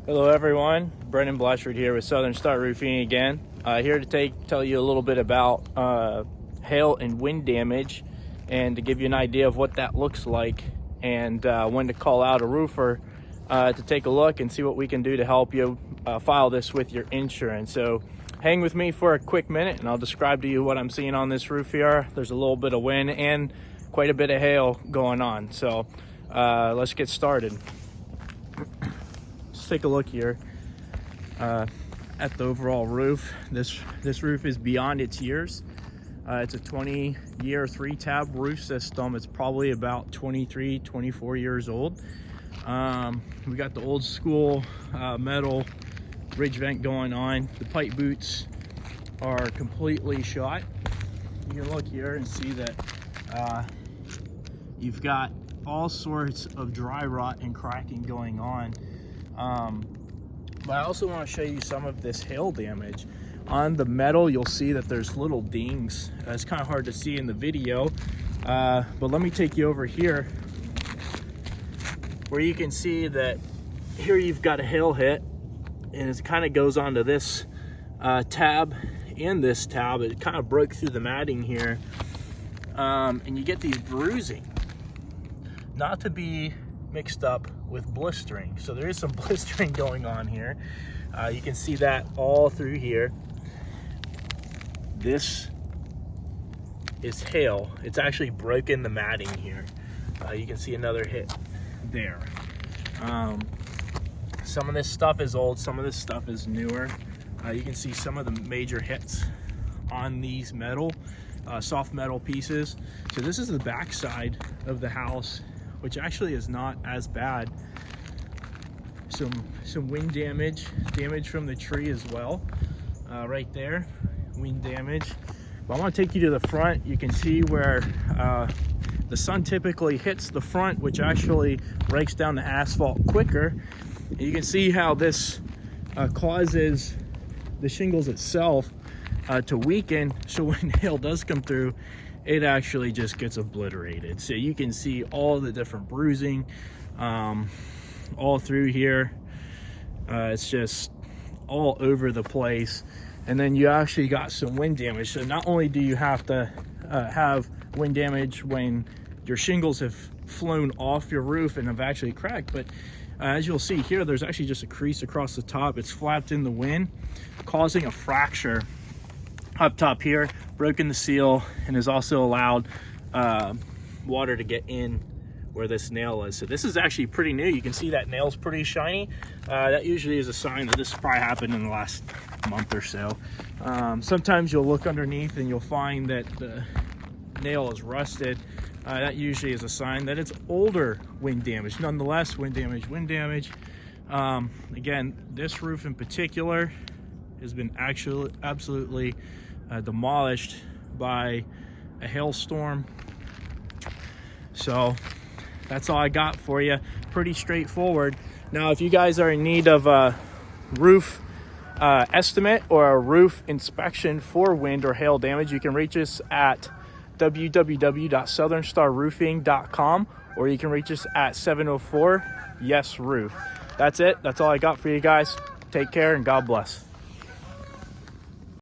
Hello everyone, Brendan Blatchford here with Southern Star Roofing again. Here to tell you a little bit about hail and wind damage and to give you an idea of what that looks like and when to call out a roofer to take a look and see what we can do to help you file this with your insurance. So hang with me for a quick minute and I'll describe to you what I'm seeing on this roof here. There's a little bit of wind and quite a bit of hail going on. So let's get started. Take a look here at the overall roof. This roof is beyond its years. It's a 20-year 3-tab roof system. It's probably about 24 years old. We got the old school metal ridge vent going on. The pipe boots are completely shot. You can look here and see that you've got all sorts of dry rot and cracking going on. But I also want to show you some of this hail damage. On the metal, you'll see that there's little dings. It's kind of hard to see in the video, but let me take you over here where you can see that here you've got a hail hit and it kind of goes onto this tab and this tab. It kind of broke through the matting here, and you get these bruising. Not to be mixed up with blistering. So there is some blistering going on here. You can see that all through here. This is hail. It's actually broken the matting here. You can see another hit there. Some of this stuff is old, some of this stuff is newer. You can see some of the major hits on these metal, soft metal pieces. So this is the back side of the house, which actually is not as bad. Some wind damage from the tree as well. Right there, wind damage. But I want to take you to the front. You can see where the sun typically hits the front, which actually breaks down the asphalt quicker. And you can see how this causes the shingles itself to weaken. So when hail does come through, it actually just gets obliterated. So you can see all the different bruising all through here. It's just all over the place. And then you actually got some wind damage. So not only do you have to have wind damage when your shingles have flown off your roof and have actually cracked, but as you'll see here, there's actually just a crease across the top. It's flapped in the wind, causing a fracture up top here, broken the seal, and has also allowed water to get in where this nail is. So this is actually pretty new. You can see that nail's pretty shiny. That usually is a sign that this probably happened in the last month or so. Sometimes you'll look underneath and you'll find that the nail is rusted. That usually is a sign that it's older wind damage. Nonetheless, wind damage. Again, this roof in particular has been actually absolutely demolished by a hailstorm. So that's all I got for you. Pretty straightforward. Now, if you guys are in need of a roof estimate or a roof inspection for wind or hail damage, you can reach us at www.southernstarroofing.com, or you can reach us at 704-YES-ROOF. That's it. That's all I got for you guys. Take care and God bless.